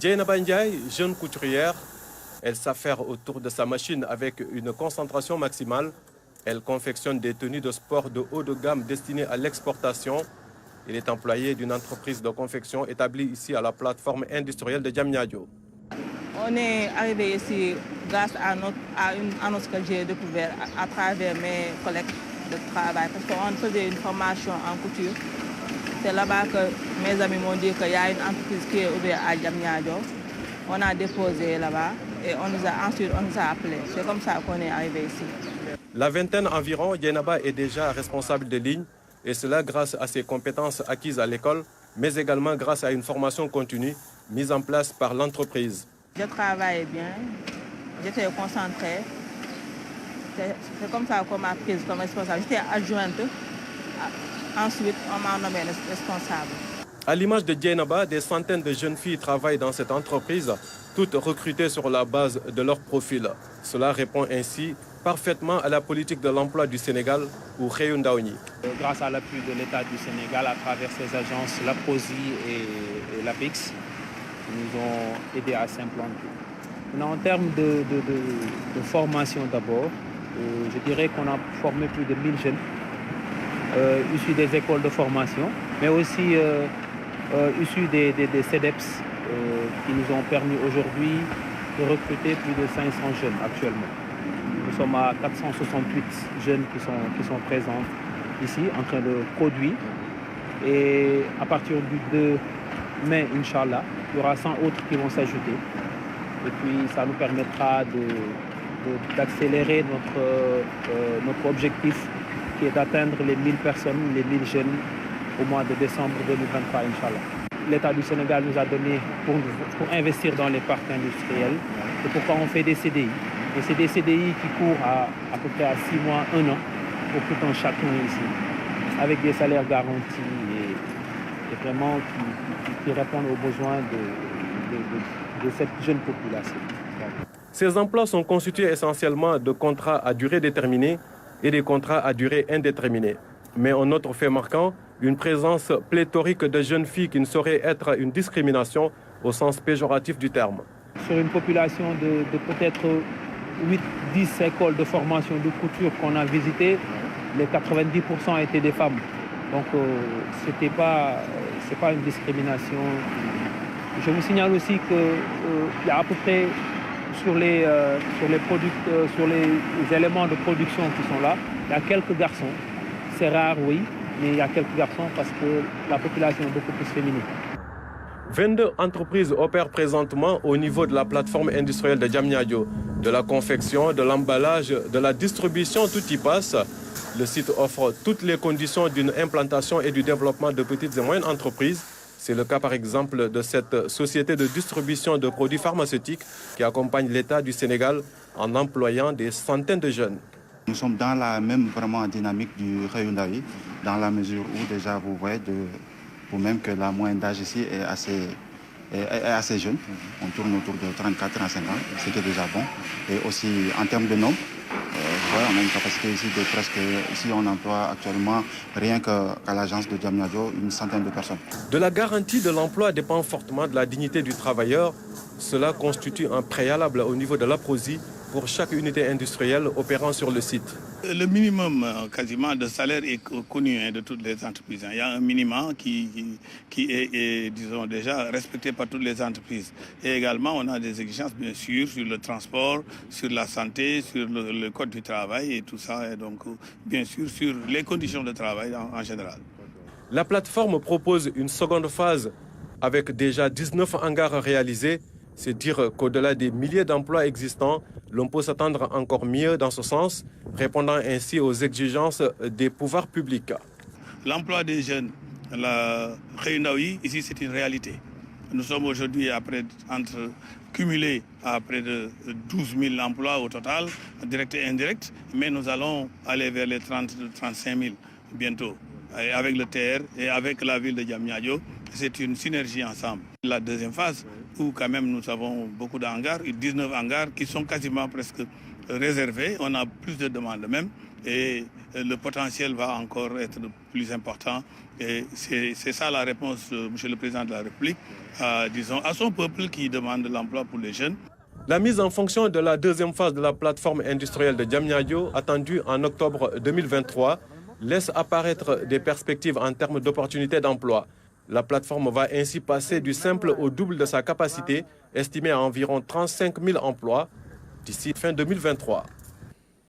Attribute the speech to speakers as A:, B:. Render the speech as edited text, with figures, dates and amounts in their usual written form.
A: Dieynaba Ndiaye, jeune couturière, elle s'affaire autour de sa machine avec une concentration maximale. Elle confectionne des tenues de sport de haut de gamme destinées à l'exportation. Il est employé d'une entreprise de confection établie ici à la plateforme industrielle de Diamniadio.
B: On est arrivé ici grâce à une annonce que j'ai découverte à travers mes collègues de travail parce qu'on faisait une formation en couture. C'est là-bas que mes amis m'ont dit qu'il y a une entreprise qui est ouverte à Diamniadio. On a déposé là-bas et ensuite on nous a appelés. C'est comme ça qu'on est arrivé ici.
A: La vingtaine environ, Dieynaba est déjà responsable de ligne et cela grâce à ses compétences acquises à l'école, mais également grâce à une formation continue mise en place par l'entreprise.
B: Je travaillais bien, j'étais concentrée. C'est comme ça qu'on m'a prise comme responsable. J'étais adjointe. Ensuite, on m'a nommé responsable.
A: À l'image de Dieynaba, des centaines de jeunes filles travaillent dans cette entreprise, toutes recrutées sur la base de leur profil. Cela répond ainsi parfaitement à la politique de l'emploi du Sénégal ou Réundaouni.
C: Grâce à l'appui de l'État du Sénégal à travers ses agences, l'APROSI et l'APEX, nous ont aidés à s'implanter. En termes de formation d'abord, je dirais qu'on a formé plus de 1000 jeunes issus des écoles de formation, mais aussi issus des CEDEPS qui nous ont permis aujourd'hui de recruter plus de 500 jeunes actuellement. Nous sommes à 468 jeunes qui sont présents ici en train de produire. Et à partir du 2 mai, Inch'Allah, il y aura 100 autres qui vont s'ajouter. Et puis ça nous permettra d'accélérer notre objectif qui est d'atteindre les 1000 personnes, les 1000 jeunes au mois de décembre 2023, Inch'Allah. L'État du Sénégal nous a donné pour investir dans les parcs industriels. C'est pourquoi on fait des CDI. Et c'est des CDI qui courent à peu près à 6 mois, 1 an pour tout un chacun ici, avec des salaires garantis et vraiment qui répondent aux besoins de cette jeune population.
A: Ces emplois sont constitués essentiellement de contrats à durée déterminée et des contrats à durée indéterminée. Mais un autre fait marquant, une présence pléthorique de jeunes filles qui ne saurait être une discrimination au sens péjoratif du terme.
C: Sur une population de peut-être 8-10 écoles de formation de couture qu'on a visitées, les 90% étaient des femmes. Donc c'est pas une discrimination. Je vous signale aussi qu'il y a à peu près sur les éléments de production qui sont là, il y a quelques garçons. C'est rare, oui, mais il y a quelques garçons parce que la population est beaucoup plus féminine.
A: 22 entreprises opèrent présentement au niveau de la plateforme industrielle de Diamniadio. De la confection, de l'emballage, de la distribution, tout y passe. Le site offre toutes les conditions d'une implantation et du développement de petites et moyennes entreprises. C'est le cas par exemple de cette société de distribution de produits pharmaceutiques qui accompagne l'État du Sénégal en employant des centaines de jeunes.
D: Nous sommes dans la même vraiment dynamique du Réundaoui, dans la mesure où déjà vous voyez vous-même que la moyenne d'âge ici est assez jeune. On tourne autour de 34-35 ans, ce qui est déjà bon. Et aussi en termes de nombre, on a une capacité ici de presque, ici on emploie actuellement rien qu'à l'agence de Diamniadio une centaine de personnes.
A: De la garantie de l'emploi dépend fortement de la dignité du travailleur. Cela constitue un préalable au niveau de l'APROSI pour chaque unité industrielle opérant sur le site.
E: Le minimum quasiment de salaire est connu de toutes les entreprises. Il y a un minimum qui est, disons, déjà respecté par toutes les entreprises. Et également, on a des exigences, bien sûr, sur le transport, sur la santé, sur le code du travail et tout ça. Et donc, bien sûr, sur les conditions de travail en général.
A: La plateforme propose une seconde phase avec déjà 19 hangars réalisés. C'est dire qu'au-delà des milliers d'emplois existants, l'on peut s'attendre encore mieux dans ce sens, répondant ainsi aux exigences des pouvoirs publics.
E: L'emploi des jeunes, la Réundaoui, ici c'est une réalité. Nous sommes aujourd'hui cumulés à près de 12 000 emplois au total, directs et indirects, mais nous allons aller vers les 30-35 000 bientôt. Et avec le TR et avec la ville de Diamniadio, c'est une synergie ensemble. La deuxième phase, où quand même nous avons beaucoup d'hangars, 19 hangars qui sont quasiment presque réservé, on a plus de demandes même et le potentiel va encore être plus important. Et c'est ça la réponse de M. le Président de la République, disons, à son peuple qui demande l'emploi pour les jeunes.
A: La mise en fonction de la deuxième phase de la plateforme industrielle de Diamniadio, attendue en octobre 2023, laisse apparaître des perspectives en termes d'opportunités d'emploi. La plateforme va ainsi passer du simple au double de sa capacité, estimée à environ 35 000 emplois d'ici fin 2023.